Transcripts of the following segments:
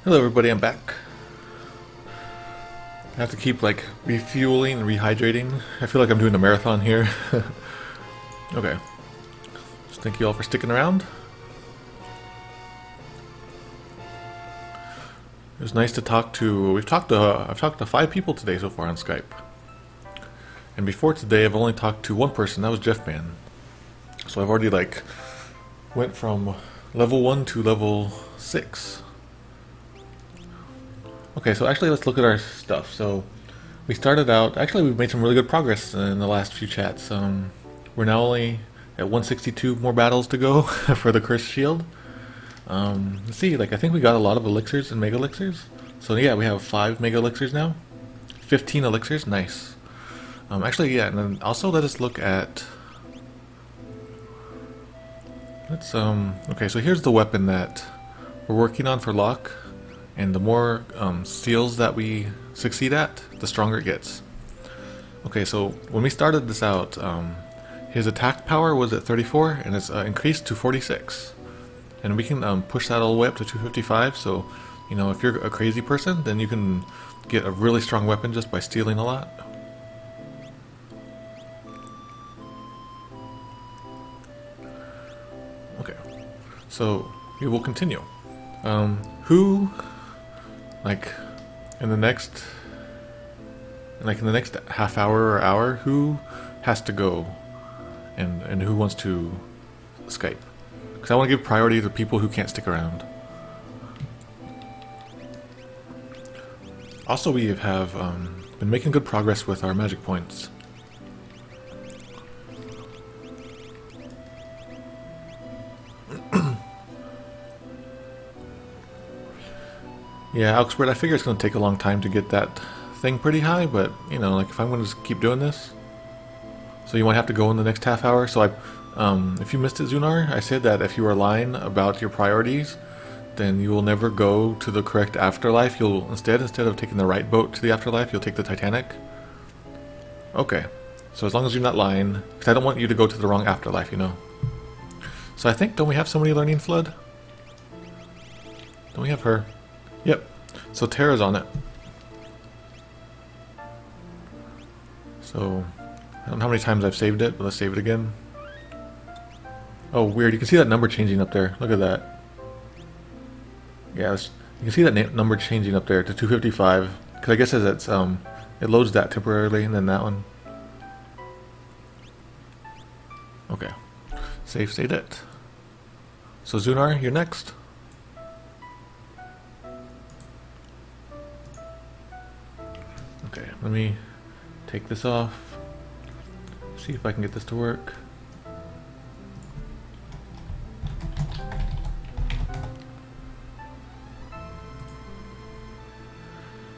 Hello everybody, I'm back. I have to keep like refueling and rehydrating. I feel like I'm doing a marathon here. Okay. Just thank you all for sticking around. It was nice to talk to. I've talked to 5 people today so far on Skype. And before today I've only talked to one person, that was Jeff Man. So I've already like went from level 1 to level 6. Okay, so actually let's look at our stuff. So we started out, actually we've made some really good progress in the last few chats. We're now only at 162 more battles to go for the Cursed Shield. Let's see, like I think we got a lot of elixirs and mega elixirs. So yeah, we have 5 mega elixirs now. 15 elixirs, nice. Actually, yeah, and then also let us look at... Let's, okay, so here's the weapon that we're working on for Locke. And the more steals that we succeed at, the stronger it gets. Okay, so when we started this out, his attack power was at 34, and it's increased to 46. And we can push that all the way up to 255, so, you know, if you're a crazy person, then you can get a really strong weapon just by stealing a lot. Okay, so we will continue. Who... Like in the next half hour or hour, who has to go and who wants to Skype? Because I want to give priority to people who can't stick around. Also, we have been making good progress with our magic points. Yeah, Augsburg, I figure it's going to take a long time to get that thing pretty high, but, you know, like, if I'm going to keep doing this... So you might have to go in the next half hour, so if you missed it, Zunar, I said that if you are lying about your priorities, then you will never go to the correct afterlife. You'll, instead of taking the right boat to the afterlife, you'll take the Titanic. Okay, so as long as you're not lying, because I don't want you to go to the wrong afterlife, you know. So I think, don't we have somebody learning Flood? Don't we have her? Yep, so Terra's on it. So, I don't know how many times I've saved it, but let's save it again. Oh, weird, you can see that number changing up there. Look at that. Yeah, you can see that number changing up there to 255. Because I guess as it's, it loads that temporarily, and then that one. Okay, save state it. So Zunar, you're next. Okay, let me take this off, see if I can get this to work.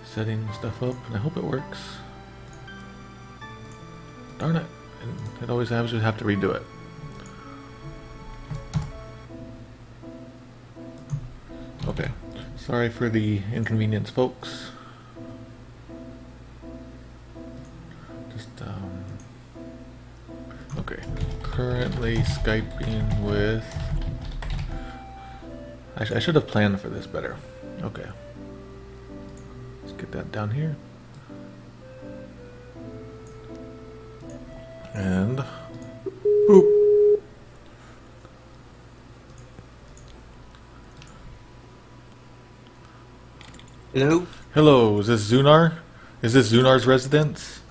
Setting stuff up, and I hope it works. Darn it, and it always happens, you have to redo it. Okay, sorry for the inconvenience, folks. Okay, currently Skyping with... I should have planned for this better. Okay. Let's get that down here. And... boop! Hello? Hello, is this Zunar? Is this Zunar's residence?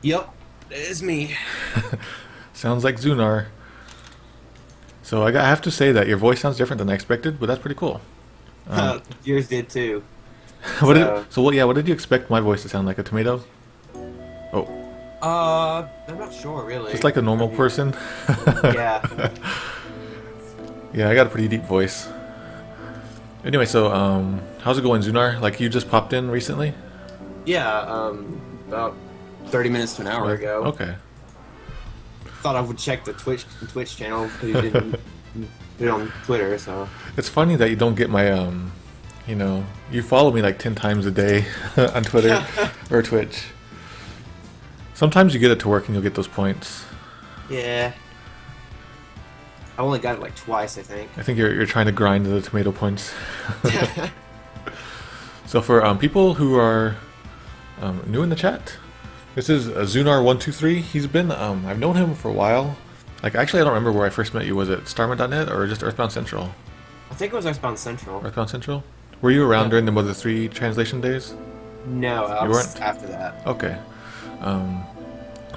Yep, it is me. Sounds like Zunar. So I have to say that your voice sounds different than I expected, but that's pretty cool. Yours did too. What did you expect my voice to sound like? A tomato? Oh. I'm not sure really. Just like a normal person? Yeah. Yeah, I got a pretty deep voice. Anyway, so, how's it going, Zunar? Like, you just popped in recently? Yeah, about 30 minutes to an hour ago. Okay. Thought I would check the Twitch channel, because you didn't put it on Twitter, so... It's funny that you don't get my, you know, you follow me like 10 times a day on Twitter or Twitch. Sometimes you get it to work and you'll get those points. Yeah. I only got it like twice, I think. I think you're trying to grind the tomato points. So for people who are new in the chat, this is Zunar123. He's been, I've known him for a while. Like, actually, I don't remember where I first met you. Was it Starman.net or just Earthbound Central? I think it was Earthbound Central. Earthbound Central? Were you around during the Mother 3 translation days? No, I was after that. Okay.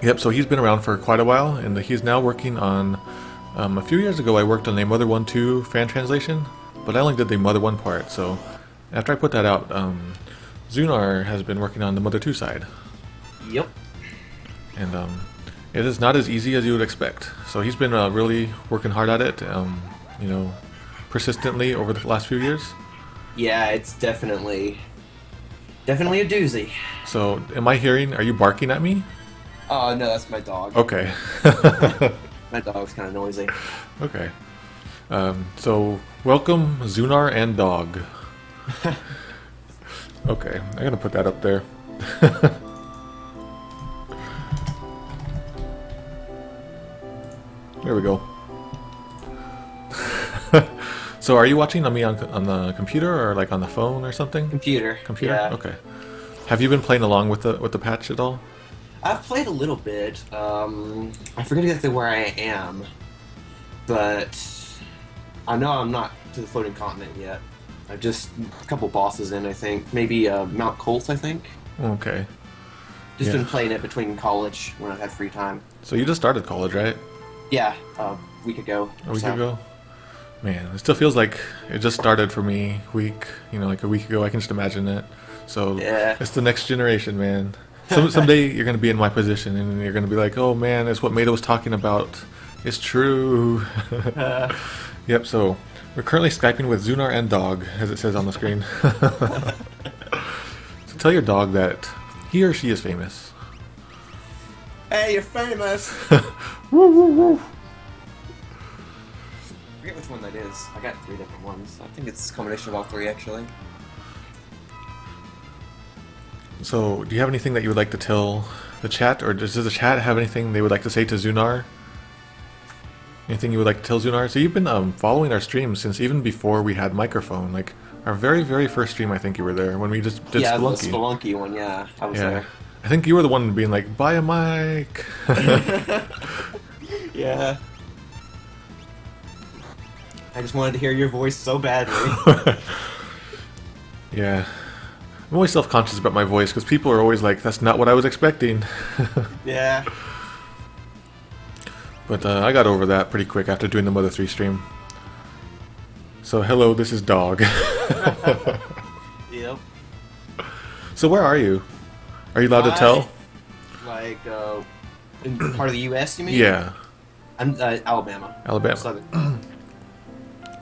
Yep, so he's been around for quite a while, and he's now working on... a few years ago, I worked on a Mother 1-2 fan translation, but I only did the Mother 1 part, so after I put that out, Zunar has been working on the Mother 2 side. Yep. And it is not as easy as you would expect. So he's been really working hard at it, you know, persistently over the last few years. Yeah, it's definitely a doozy. So, am I hearing, are you barking at me? Oh, no, that's my dog. Okay. My dog's kind of noisy. Okay. So, welcome, Zunar and dog. Okay, I'm gonna put that up there. There we go. So, are you watching on me on the computer or like on the phone or something? Computer. Computer. Yeah. Okay. Have you been playing along with the patch at all? I've played a little bit. I forget exactly where I am, but I know I'm not to the floating continent yet. I've just a couple bosses in, I think. Maybe Mount Colt, I think. Okay. Just been playing it between college when I've had free time. So you just started college, right? Yeah, a week ago. A week ago? Man, it still feels like it just started for me like a week ago. I can just imagine it. So yeah. It's the next generation, man. Someday you're going to be in my position and you're going to be like, oh man, it's what Mato was talking about. It's true. Yep, so we're currently Skyping with Zunar and dog, as it says on the screen. So tell your dog that he or she is famous. Hey, you're famous! Woo, woo, woo. I forget which one that is. I got 3 different ones. I think it's a combination of all 3, actually. So, do you have anything that you would like to tell the chat, or does the chat have anything they would like to say to Zunar? Anything you would like to tell Zunar? So you've been following our streams since even before we had microphone. Like, our very, very first stream, I think you were there, when we just did Spelunky. The Spelunky one, yeah. I was there. I think you were the one being like, buy a mic! Yeah. I just wanted to hear your voice so badly. Yeah. I'm always self-conscious about my voice, because people are always like, that's not what I was expecting. Yeah. But I got over that pretty quick after doing the Mother 3 stream. So, hello, this is Dog. Yep. So where are you? Are you allowed to tell? Like, in part of the U.S., you mean? Yeah. I'm Alabama. Alabama. Southern.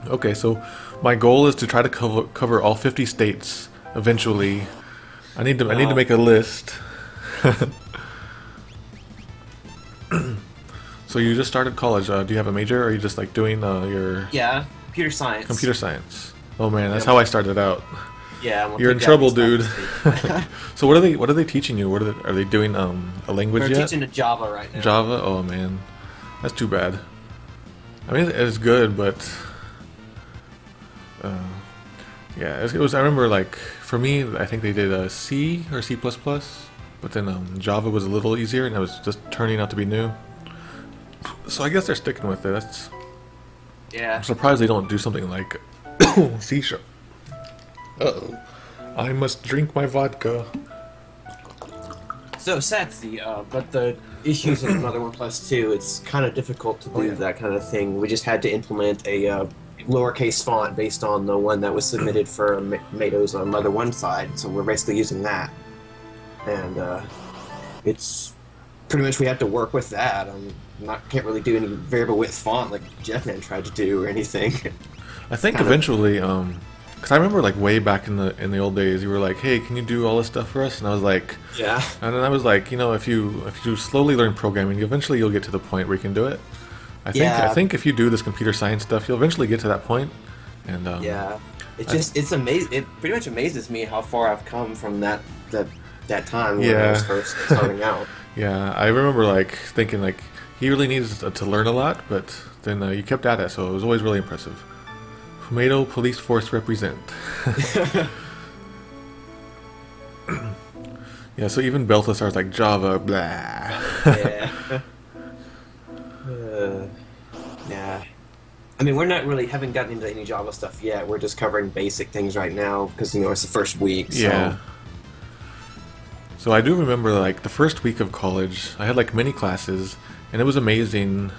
Okay, so my goal is to try to cover all 50 states eventually. I need to make a list. So you just started college. Do you have a major, or are you just like doing your... Yeah, computer science. Computer science. Oh man, that's how I started out. Yeah, you're in trouble, dude. So what are they teaching you? Are they doing a language yet? They're teaching Java right now. Java? Oh man, that's too bad. I mean, it's good, but yeah, it was. I remember, like, for me, I think they did a C or C++, but then Java was a little easier, and it was just turning out to be new. So I guess they're sticking with it. Yeah. I'm surprised they don't do something like C#. Uh-oh. I must drink my vodka. So Satsy, but the issues in Mother 1 Plus 2, it's kind of difficult to do that kind of thing. We just had to implement a lowercase font based on the one that was submitted for Mato's on Mother 1 side, so we're basically using that. And it's pretty much we have to work with that. Can't really do any variable width font like Jeffman tried to do or anything. I think eventually, because I remember like way back in the old days, you were like, "Hey, can you do all this stuff for us?" And I was like, "Yeah." And then I was like, you know, if you slowly learn programming, eventually you'll get to the point where you can do it. I think if you do this computer science stuff, you'll eventually get to that point. And yeah, it's amazing. It pretty much amazes me how far I've come from that time when I was first starting out. Yeah, I remember like thinking like he really needs to learn a lot, but then you kept at it, so it was always really impressive. Poemato Police Force represent. Yeah, so even Balthasar's like Java, blah. Yeah. Yeah. I mean, we're not really haven't gotten into any Java stuff yet. We're just covering basic things right now because it's the first week. So. Yeah. So I do remember like the first week of college, I had like many classes, and it was amazing.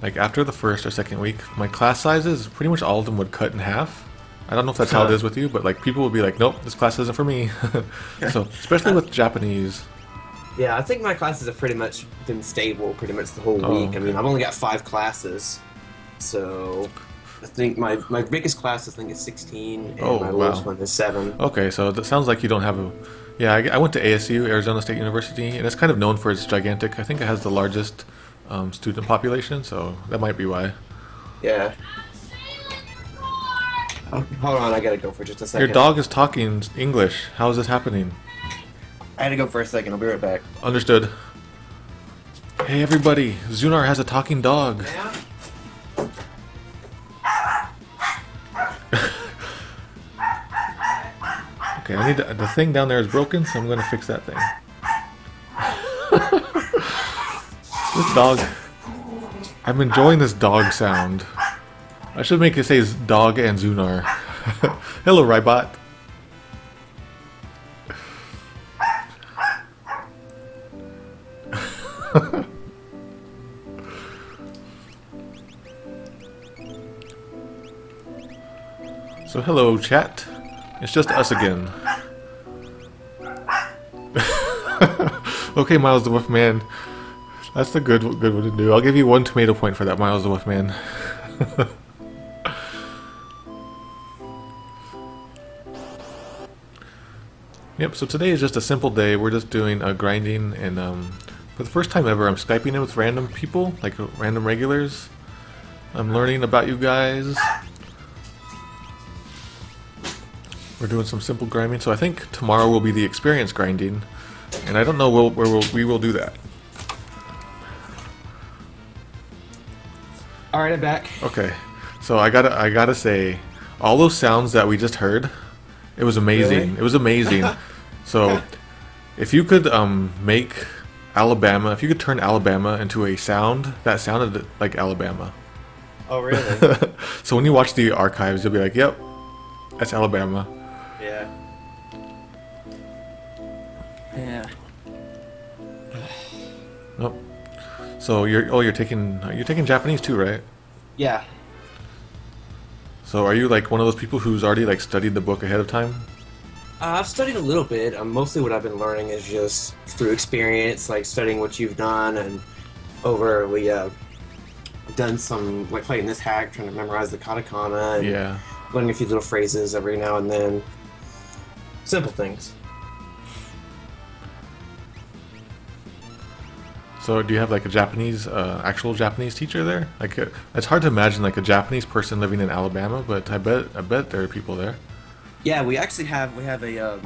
Like after the first or second week, my class sizes, pretty much all of them would cut in half. I don't know if that's how it is with you, but like people would be like, nope, this class isn't for me. So especially with Japanese. Yeah, I think my classes have pretty much been stable pretty much the whole week. Okay. I mean, I've only got 5 classes, so I think my biggest class I think is 16, and my lowest one is 7. Okay, so that sounds like you don't have a... Yeah, I went to ASU, Arizona State University, and it's kind of known for its gigantic... I think it has the largest student population, so that might be why. Yeah. Oh, hold on, I gotta go for just a second. Your dog is talking English. How is this happening? I had to go for a second. I'll be right back. Understood. Hey everybody, Zunar has a talking dog. Yeah. Okay, I need the thing down there is broken, so I'm going to fix that thing. This dog... I'm enjoying this dog sound. I should make it say dog and Zunar. Hello, Rybot. So hello, chat. It's just us again. Okay, Miles the Wolfman. That's the good one to do. I'll give you 1 tomato point for that, Miles the Wolfman. Yep, so today is just a simple day. We're just doing grinding, and for the first time ever, I'm Skyping in with random people, like random regulars. I'm learning about you guys. We're doing some simple grinding, so I think tomorrow will be the experience grinding, and I don't know where we will do that. All right, I'm back. Okay, so I gotta say, all those sounds that we just heard, it was amazing. Really? It was amazing. So, if you could make Alabama, if you could turn Alabama into a sound that sounded like Alabama. Oh, really? So when you watch the archives, you'll be like, "Yep, that's Alabama." Yeah. Yeah. Nope. So you're taking Japanese too, right? Yeah. So are you like one of those people who's already like studied the book ahead of time? I've studied a little bit. Mostly what I've been learning is just through experience, like studying what you've done, and we done some like playing this hack, trying to memorize the katakana, and Yeah. learning a few little phrases every now and then. Simple things. So do you have like a Japanese, actual Japanese teacher there? Like, it's hard to imagine like a Japanese person living in Alabama, but I bet there are people there. Yeah, we actually have a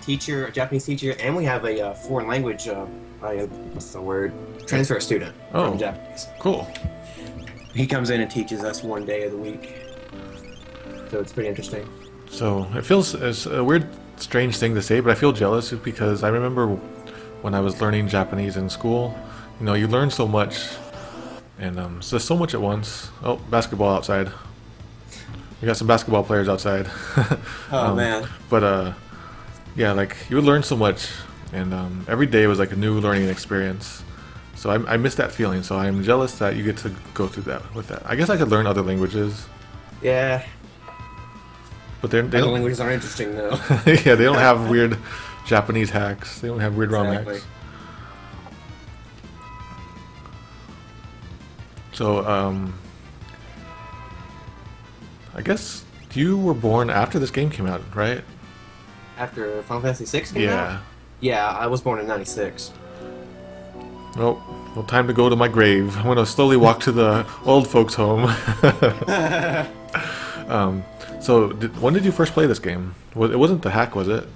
teacher, a Japanese teacher, and we have a foreign language, what's the word? Transfer student from Japanese. Cool. He comes in and teaches us 1 day of the week, so it's pretty interesting. So it's a weird, strange thing to say, but I feel jealous because I remember when I was learning Japanese in school, you know, you learn so much, and so there's so much at once. Oh, basketball outside. We got some basketball players outside. Oh man. But yeah, like you would learn so much, and every day was like a new learning experience. So I miss that feeling. So I'm jealous that you get to go through that with that. I guess I could learn other languages. Yeah. But they Other don't. languages are interesting though. Yeah, they don't have weird Japanese hacks. They don't have weird ROM Exactly. hacks. So I guess you were born after this game came out, right? After Final Fantasy VI came out? Yeah. Yeah, I was born in '96. Oh, well, time to go to my grave. I'm gonna slowly walk to the old folks' home. So, when did you first play this game? It wasn't the hack, was it?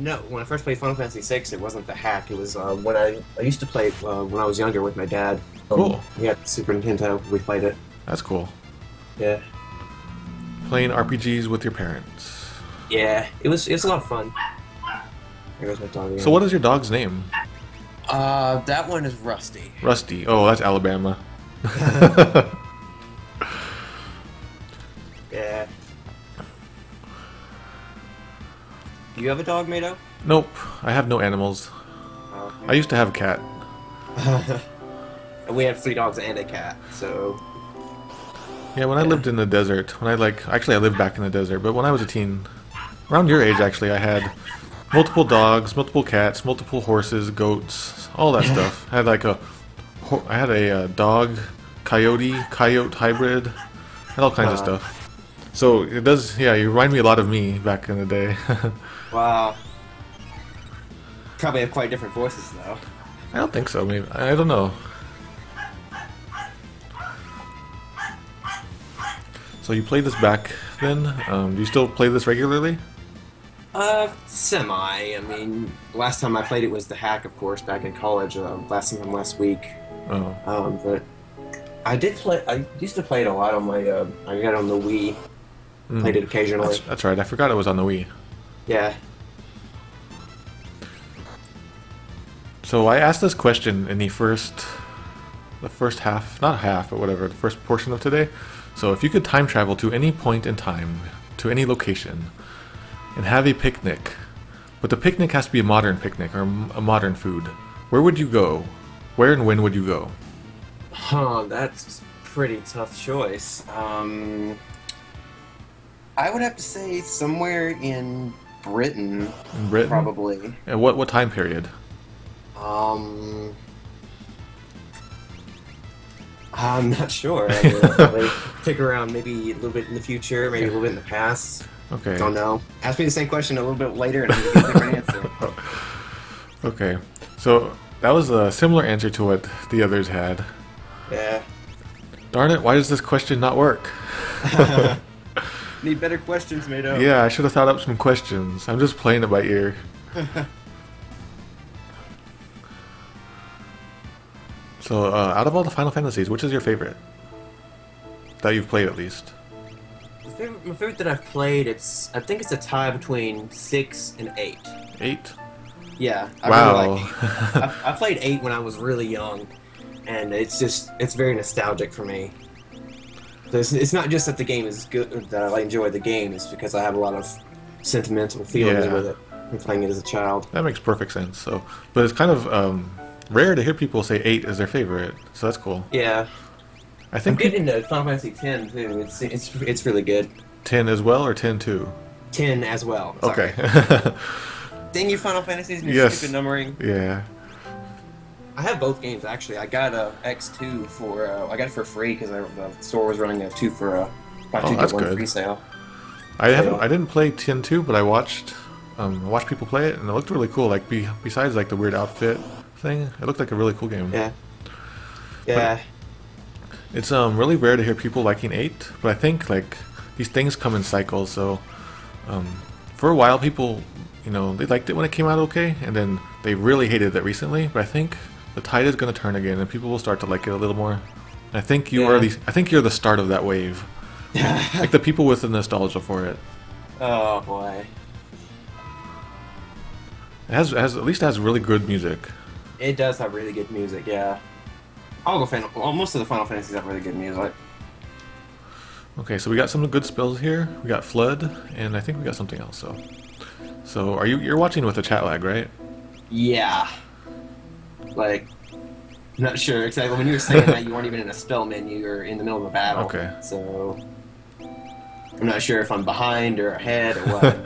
No, when I first played Final Fantasy VI, it wasn't the hack. It was when I used to play when I was younger with my dad. Cool. We had the Super Nintendo. We played it. That's cool. Yeah. Playing RPGs with your parents. Yeah, it was a lot of fun. Here goes my dog again. So what is your dog's name? That one is Rusty. Rusty. Oh, that's Alabama. Yeah. You have a dog, Mato? Nope, I have no animals. I used to have a cat. We have 3 dogs and a cat, so... Yeah, when I lived in the desert, actually I lived back in the desert, but when I was a teen, around your age actually, I had multiple dogs, multiple cats, multiple horses, goats, all that stuff. I had a dog, coyote hybrid, and all kinds of stuff. So it does, yeah, you remind me a lot of me back in the day. Wow. Probably have quite different voices, though. I don't think so, maybe. I don't know. So you played this back then? Do you still play this regularly? Semi. I mean, last time I played it was the hack, of course, back in college, last week. Oh. But I used to play it a lot on my, I got it on the Wii. Played it occasionally. That's right, I forgot it was on the Wii. Yeah. So I asked this question in the first half, not half, but whatever, the first portion of today. So if you could time travel to any point in time, to any location, and have a picnic, but the picnic has to be a modern picnic or a modern food, where would you go? Where and when would you go? Huh, that's a pretty tough choice. I would have to say somewhere in Britain. In Britain? Probably. And what time period? I'm not sure. I would probably pick around maybe a little bit in the future, maybe a little bit in the past. Okay. Don't know. Ask me the same question a little bit later and I'm going to get a different answer. Okay. So that was a similar answer to what the others had. Yeah. Darn it, why does this question not work? Need better questions, Mato. Yeah, I should have thought up some questions. I'm just playing it by ear. So, out of all the Final Fantasies, which is your favorite? That you've played, at least. My favorite that I've played, I think it's a tie between 6 and 8. 8? Yeah. Wow. Really like 8. I played 8 when I was really young, and it's very nostalgic for me. It's not just that the game is good, that I enjoy the game, it's because I have a lot of sentimental feelings with it from playing it as a child. That makes perfect sense. So, but it's kind of rare to hear people say 8 is their favorite, so that's cool. Yeah. I think I'm getting into Final Fantasy 10 too. It's really good. 10 as well, or 10-2? 10 as well. Sorry. Okay. Dang you, Final Fantasies and your stupid numbering. Yeah. I have both games actually. I got X2 for I got it for free because the store was running a 2 for a buy 2 get 1 free sale. I didn't play 10-2, but I watched people play it, and it looked really cool. Like besides like the weird outfit thing, it looked like a really cool game. Yeah. Yeah. But it's really rare to hear people liking 8, but I think like these things come in cycles. So for a while, people they liked it when it came out okay, and then they really hated it recently. But I think the tide is going to turn again, and people will start to like it a little more. And I think you're the start of that wave. Like the people with the nostalgia for it. Oh boy. It at least has really good music. It does have really good music, yeah. Most of the Final Fantasies have really good music. Okay, so we got some good spells here. We got Flood, and I think we got something else. So you're watching with the chat lag, right? Yeah. Like, not sure exactly. When you were saying that, you weren't even in a spell menu. You were in the middle of a battle. Okay. So I'm not sure if I'm behind or ahead or what.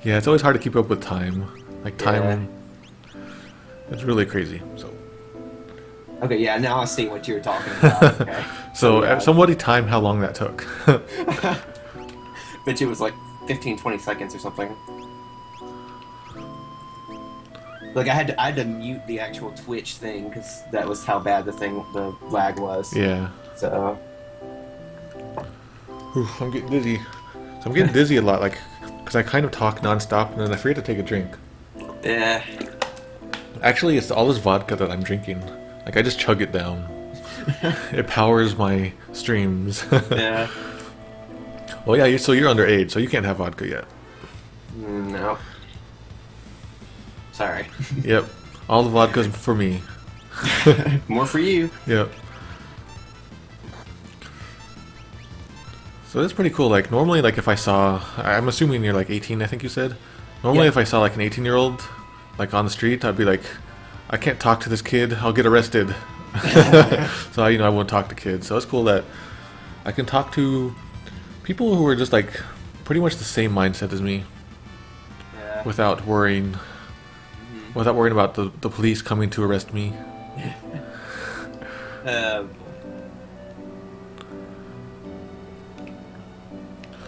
Yeah, it's always hard to keep up with time. Like time, it's really crazy. So. Okay, yeah, now I see what you were talking about. Okay. So somebody time how long that took. Bet you it was like 15-20 seconds or something. Like I had to mute the actual Twitch thing because that was how bad the lag was. Yeah. So. Oof, I'm getting dizzy. So I'm getting dizzy a lot, like, because I kind of talk nonstop and then I forget to take a drink. Yeah. Actually, it's all this vodka that I'm drinking. Like, I just chug it down. It powers my streams. Yeah. Well, yeah, so you're underage, so you can't have vodka yet. No. Sorry. Yep. All the vodka's for me. More for you. Yep. So that's pretty cool. Like normally, like if I saw, I'm assuming you're like 18, I think you said. Normally, Yeah. if I saw like an 18-year-old, like on the street, I'd be like, I can't talk to this kid. I'll get arrested. So I won't talk to kids. So it's cool that I can talk to people who are just like pretty much the same mindset as me, Yeah. without worrying, about the police coming to arrest me.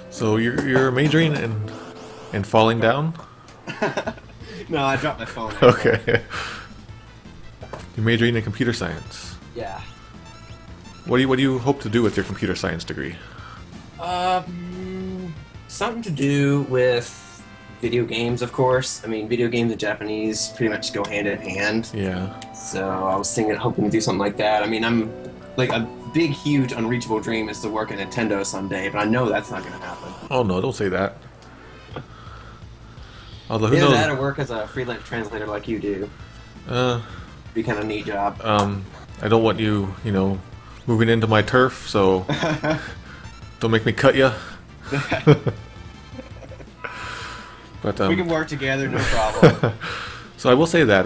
So you're majoring in falling down? No, I dropped my phone. Okay. You're majoring in computer science. Yeah. What do you hope to do with your computer science degree? Something to do with video games, of course. I mean, video games and Japanese pretty much go hand in hand. Yeah. So I was hoping to do something like that. I mean, I'm like a big, huge, unreachable dream is to work at Nintendo someday, but I know that's not going to happen. Oh no, don't say that. Although who Either knows? that or work as a freelance translator like you do. Be kind of a neat job. I don't want you, moving into my turf, so don't make me cut you. But we can work together, no problem. so I will say that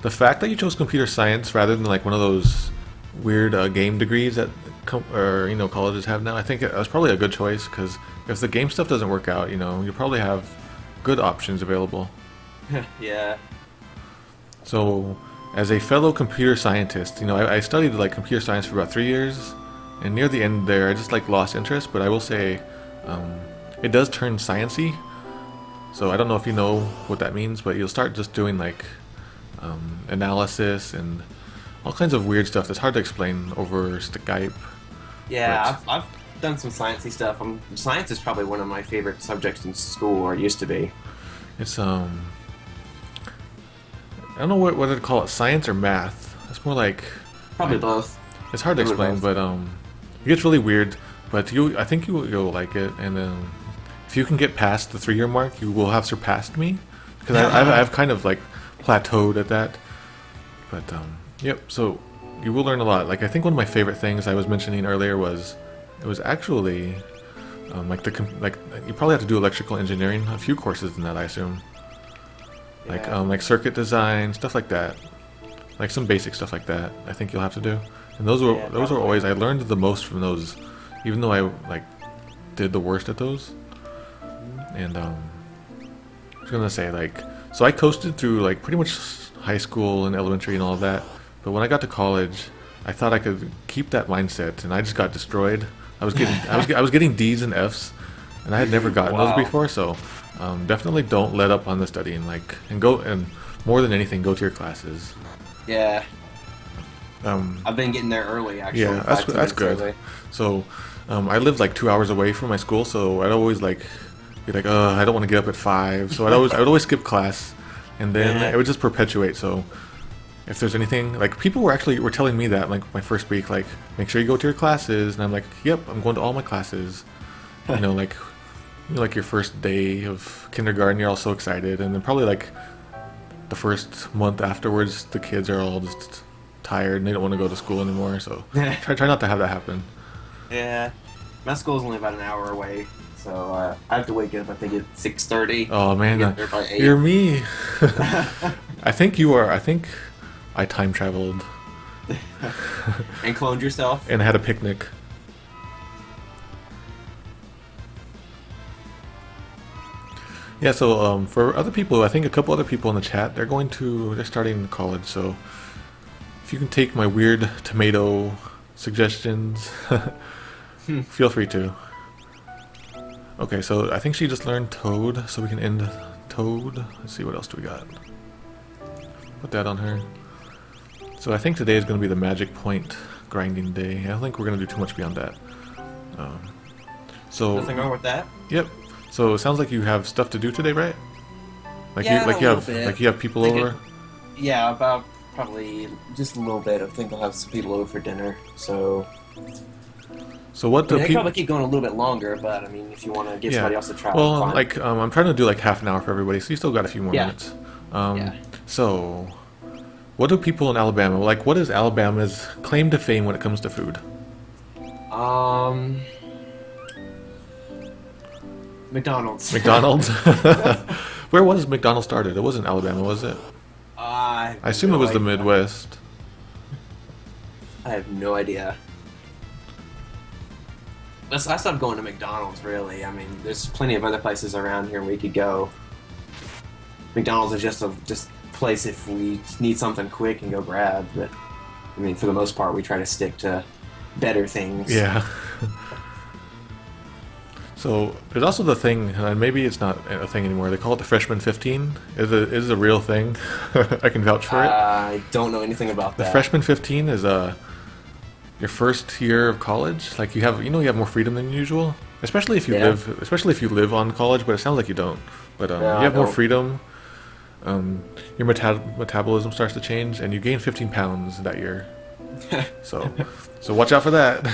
the fact that you chose computer science rather than like one of those weird game degrees that colleges have now, I think it was probably a good choice, because if the game stuff doesn't work out, you probably have good options available. Yeah. So, as a fellow computer scientist, I studied like computer science for about 3 years, and near the end there, I just like lost interest. But I will say, it does turn sciencey. So I don't know if you know what that means, but you'll start just doing like analysis and all kinds of weird stuff that's hard to explain over Skype. Yeah, I've done some sciencey stuff. Science is probably one of my favorite subjects in school, or it used to be. It's I don't know whether to call it science or math. It's more like Probably both. it's hard to explain, but it gets really weird. But I think you'll like it, and if you can get past the 3-year mark, you will have surpassed me, because I've kind of like plateaued at that. But yep. So you will learn a lot. Like I think one of my favorite things I was mentioning earlier was it was actually like you probably have to do electrical engineering, a few courses in that, I assume. Yeah. Like circuit design, stuff like that. Like some basic stuff like that. I think you'll have to do. And those were always, I learned the most from those, even though I like did the worst at those. And I was gonna say, like, so I coasted through like pretty much high school and elementary and all of that. But when I got to college, I thought I could keep that mindset, and I just got destroyed. I was getting D's and F's, and I had never gotten those before. So definitely don't let up on the studying. And more than anything, go to your classes. Yeah. I've been getting there early, actually. Yeah, that's good. Early. So I lived like 2 hours away from my school, so I'd always like be like, I don't want to get up at 5. So I would always skip class, and then it would just perpetuate. So if there's anything, like people were telling me that like my first week, like make sure you go to your classes, and I'm like, yep, I'm going to all my classes. Like your first day of kindergarten, you're all so excited, and then probably like the first month afterwards, the kids are all just tired and they don't want to go to school anymore. So try not to have that happen. Yeah, my school's only about an hour away, so I have to wake up, I think, at 6:30. Oh man, get there by 8. you're me. I think you are. I think I time traveled And cloned yourself. and had a picnic. Yeah, so for other people, I think a couple other people in the chat, they're starting college, so if you can take my weird tomato suggestions, feel free to. Okay, so I think she just learned Toad, so we can end Toad. Let's see, what else do we got? Put that on her. So I think today is going to be the magic point grinding day. I don't think we're going to do too much beyond that. So Nothing wrong with that. Yep. So it sounds like you have stuff to do today, right? Yeah, a little bit. you have people over. Yeah, about probably just a little bit. I think I'll have some people over for dinner. So What do I people? probably keep going a little bit longer, but I mean, if you want to give somebody else a try, Well, fine. like I'm trying to do like half an hour for everybody, so you still got a few more Yeah. minutes. Um, So, what do people in Alabama like? What is Alabama's claim to fame when it comes to food? McDonald's. McDonald's. Where was McDonald's started? It wasn't Alabama, was it? I assume it was the Midwest. I have no idea. I stopped going to McDonald's, really. I mean, there's plenty of other places around here we could go. McDonald's is just a place if we need something quick and go grab. But I mean, for the most part, we try to stick to better things. Yeah. So there's also the thing, and maybe it's not a thing anymore. They call it the Freshman 15. It is a real thing. I can vouch for it. I don't know anything about that. The Freshman 15 is your first year of college. Like you have more freedom than usual, especially if you live on college. But it sounds like you don't. But you have more freedom. Your metabolism starts to change, and you gain 15 pounds that year. So watch out for that.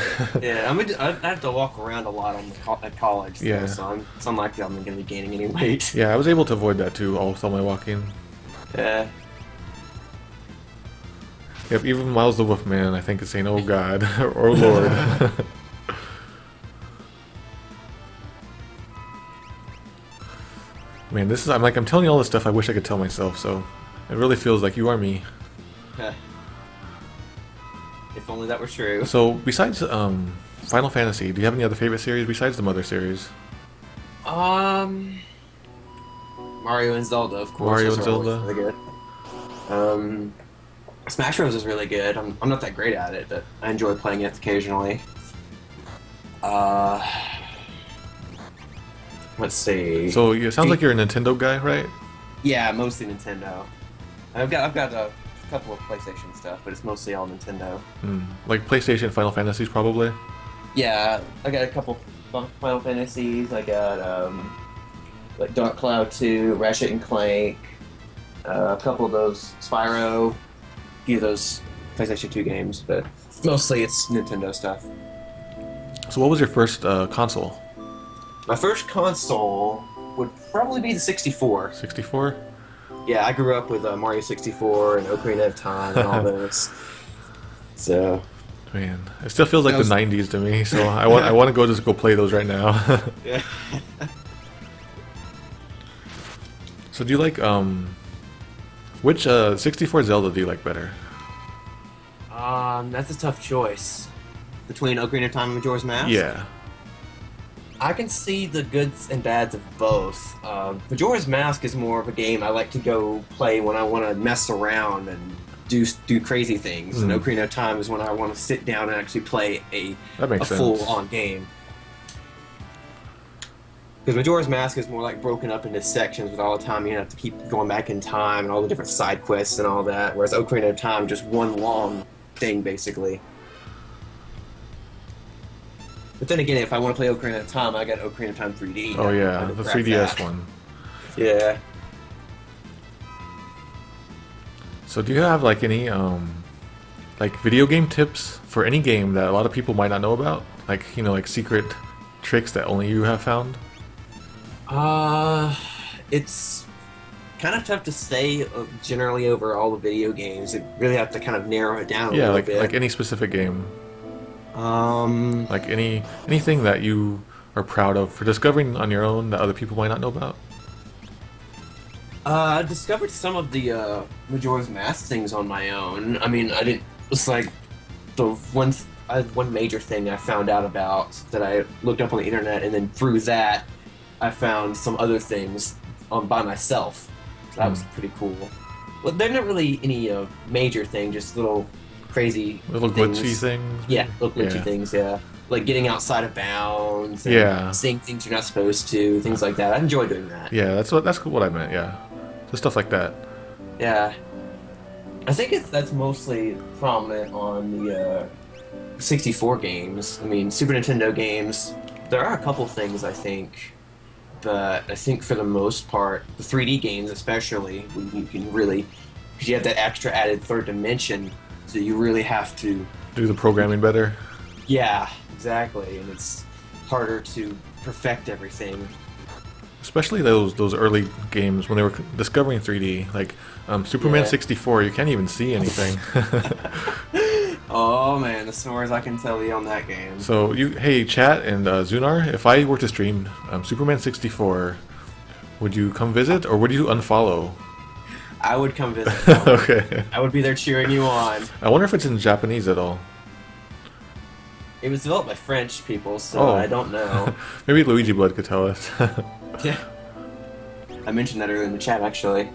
Yeah, I have to walk around a lot at college. Yeah. So it's unlikely I'm going to be gaining any weight. Yeah, I was able to avoid that too, all with all my walking. Yeah. Yep, even Miles the Wolfman, I think, is saying, "Oh God," or "Oh Lord." Man, this is I'm telling you all this stuff I wish I could tell myself. So it really feels like you are me. If only that were true. So besides Final Fantasy, do you have any other favorite series besides the Mother series? Mario and Zelda, of course. Mario Those and are always Zelda. really good. Smash Bros is really good. I'm not that great at it, but I enjoy playing it occasionally. Let's see. So it sounds like you're a Nintendo guy, right? Yeah, mostly Nintendo. I've got a couple of PlayStation stuff, but it's mostly all Nintendo. Like PlayStation Final Fantasies, probably. Yeah, I got a couple Final Fantasies. I got like Dark Cloud 2, Ratchet and Clank, a couple of those Spyro, a few of those PlayStation 2 games, but mostly it's Nintendo stuff. So what was your first console? My first console would probably be the 64. 64? Yeah, I grew up with Mario 64 and Ocarina of Time and all those. So, Man, it still feels like the 90s to me, so I want to just go play those right now. yeah. So do you like which 64 Zelda do you like better? That's a tough choice. Between Ocarina of Time and Majora's Mask? Yeah. I can see the goods and bads of both. Majora's Mask is more of a game I like to go play when I want to mess around and do crazy things. And Ocarina of Time is when I want to sit down and actually play a full-on game. Because Majora's Mask is more like broken up into sections with all the time you have to keep going back in time and all the different side quests and all that, whereas Ocarina of Time just one long thing, basically. But then again, if I want to play Ocarina of Time, I got Ocarina of Time 3D. Oh yeah, the 3DS one. Yeah. So do you have like any like video game tips for any game that a lot of people might not know about? Like, like secret tricks that only you have found? It's kind of tough to say generally over all the video games. You really have to kind of narrow it down a little bit. Like any specific game. Like anything that you are proud of for discovering on your own that other people might not know about? I discovered some of the Majora's Mask things on my own. I mean, it's like the one major thing I found out about that I looked up on the internet, and then through that I found some other things by myself. So that was pretty cool. Well, they're not really any major thing, just little crazy little glitchy things. Yeah, little glitchy things, yeah. Like getting outside of bounds and seeing things you're not supposed to, things like that. I enjoy doing that. Yeah, that's what I meant, yeah. Just stuff like that. Yeah. I think that's mostly prominent on the 64 games. I mean, Super Nintendo games, there are a couple things, I think, but I think for the most part, the 3D games especially, you can really, because you have that extra added third dimension, so you really have to do the programming better. Yeah, exactly, and it's harder to perfect everything. Especially those early games when they were discovering 3D, like Superman 64. You can't even see anything. Oh man, the stories I can tell you on that game. So hey, chat and Zunar, if I were to stream Superman 64, would you come visit or would you unfollow? I would come visit. Okay. I would be there cheering you on. I wonder if it's in Japanese at all. It was developed by French people, so I don't know. Maybe Luigi Blood could tell us. Yeah. I mentioned that earlier in the chat, actually.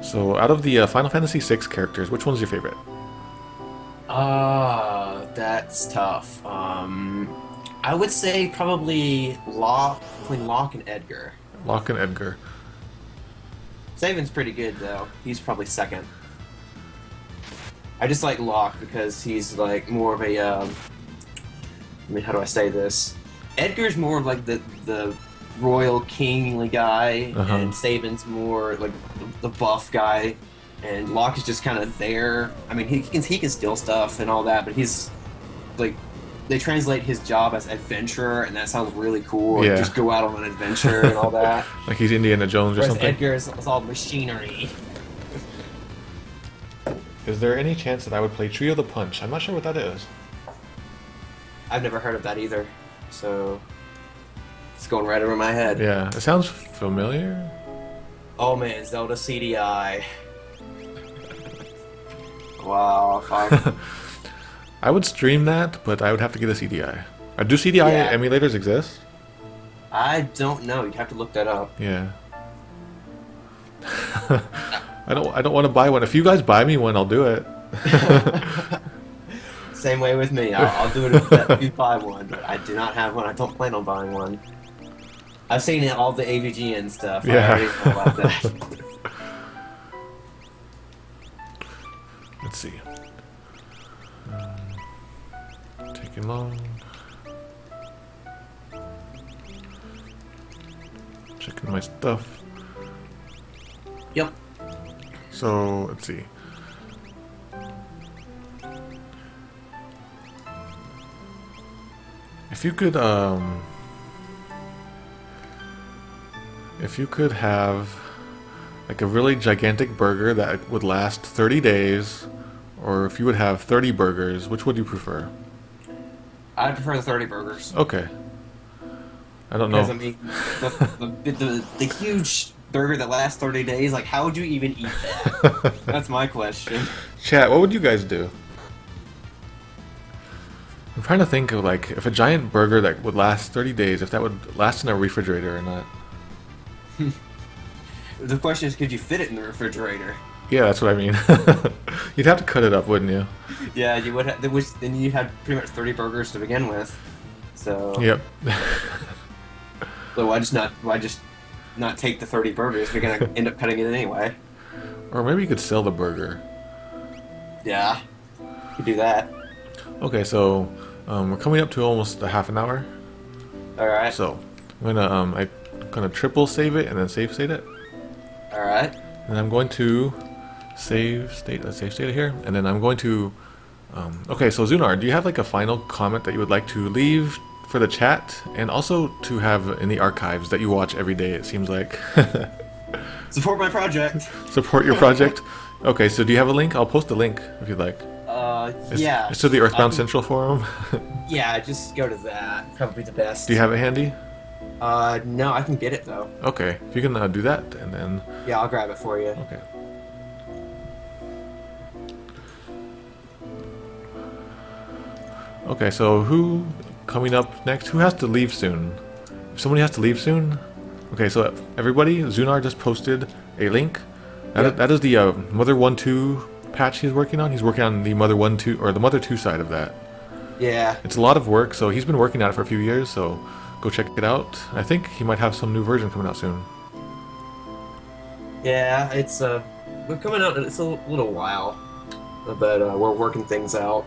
So, out of the Final Fantasy VI characters, which one's your favorite? That's tough. I would say probably between Locke and Edgar. Locke and Edgar. Saban's pretty good, though. He's probably second. I just like Locke because he's, like, more of a, I mean, how do I say this? Edgar's more of, like, the royal kingly guy, and Saban's more, like, the buff guy, and Locke is just kind of there. I mean, he can steal stuff and all that, but he's, like, they translate his job as adventurer, and that sounds really cool. Yeah. Just go out on an adventure and all that. Like he's Indiana Jones or Whereas something? Edgar is all machinery. Is there any chance that I would play Trio the Punch? I'm not sure what that is. I've never heard of that either, so it's going right over my head. Yeah, it sounds familiar. Oh man, Zelda CDI. Wow. I would stream that, but I would have to get a CDI. Do CDI emulators exist? I don't know. You'd have to look that up. Yeah. I don't want to buy one. If you guys buy me one, I'll do it. Same way with me. I'll do it if you buy one, but I do not have one. I don't plan on buying one. I've seen all the AVG and stuff. Yeah. I already know about that. Let's see. Taking long. Checking my stuff. Yep. So, let's see. If you could have like a really gigantic burger that would last 30 days, or if you would have 30 burgers, which would you prefer? I prefer the 30 burgers. Okay. I don't know. Because, I mean, the huge burger that lasts 30 days, like, how would you even eat that? That's my question. Chat, what would you guys do? I'm trying to think of, like, if a giant burger that would last 30 days, if that would last in a refrigerator or not. The question is, could you fit it in the refrigerator? Yeah, that's what I mean. You'd have to cut it up, wouldn't you? Yeah, you would. Then you had pretty much 30 burgers to begin with. So. Yep. So why just not take the 30 burgers? We're gonna end up cutting it anyway. Or maybe you could sell the burger. Yeah, you could do that. Okay, so we're coming up to almost a half an hour. All right. So I'm gonna triple save it and then save state it. All right. And I'm going to save state. Let's save state it here, and then I'm going to. Okay, so Zunar, do you have like a final comment that you would like to leave for the chat, and also to have in the archives that you watch every day? It seems like. Support my project. Support your project. Okay, so do you have a link? I'll post a link if you'd like. Yeah. It's to the Earthbound Central forum. Yeah, just go to that. Probably the best. Do you have it handy? No, I can get it though. Okay, if you can do that, and then. Yeah, I'll grab it for you. Okay. Okay, so who coming up next? Who has to leave soon? If somebody has to leave soon. Okay, so everybody, Zunar just posted a link. That is the Mother 1.2 patch he's working on. He's working on the Mother 1.2 or the Mother 2 side of that. Yeah. It's a lot of work, so he's been working on it for a few years. So go check it out. I think he might have some new version coming out soon. Yeah, it's we're coming out. It's a little while, but we're working things out.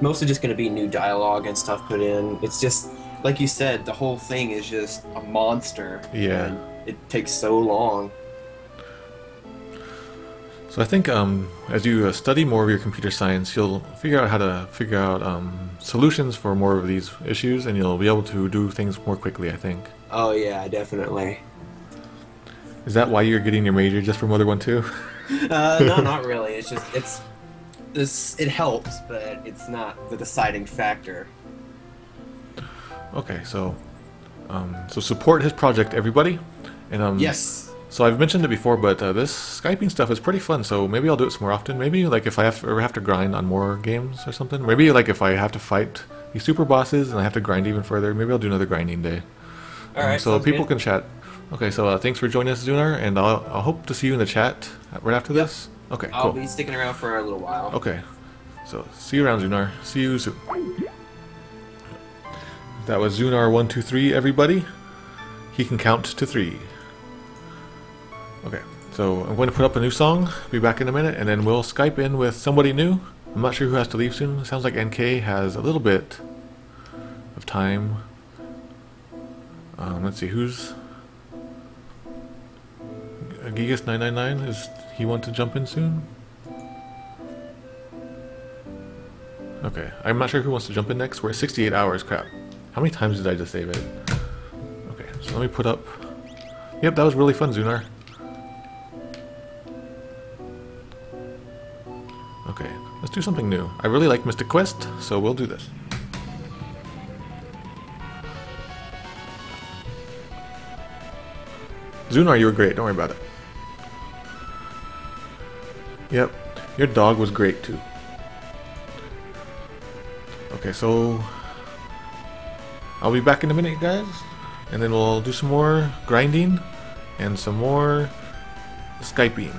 Mostly just going to be new dialogue and stuff put in. It's just like you said, the whole thing is just a monster. Yeah. And it takes so long. So I think as you study more of your computer science, you'll figure out how to figure out solutions for more of these issues, and you'll be able to do things more quickly, I think. Oh yeah, definitely. Is that why you're getting your major, just for Mother 1 too? No, not really. It's just it helps, but it's not the deciding factor. Okay, so support his project, everybody. And Yes. So I've mentioned it before, but this Skyping stuff is pretty fun. So maybe I'll do it some more often. Maybe like if I ever have to grind on more games or something. Maybe like if I have to fight these super bosses and I have to grind even further. Maybe I'll do another grinding day. All right. So people good. can chat. Okay, so thanks for joining us, Zunar, and I'll hope to see you in the chat right after this. Okay, I'll cool. be sticking around for a little while. Okay, so see you around, Zunar. See you soon. That was Zunar123, everybody. He can count to 3. Okay, so I'm going to put up a new song. Be back in a minute, and then we'll Skype in with somebody new. I'm not sure who has to leave soon. It sounds like NK has a little bit of time. Let's see, who's... Gigas999, is he want to jump in soon? Okay, I'm not sure who wants to jump in next. We're at 68 hours, crap. How many times did I just save it? Okay, so let me put up... Yep, that was really fun, Zunar. Okay, let's do something new. I really like Mystic Quest, so we'll do this. Zunar, you were great, don't worry about it. Yep, your dog was great too. Okay, so I'll be back in a minute, guys, and then we'll do some more grinding and some more Skyping.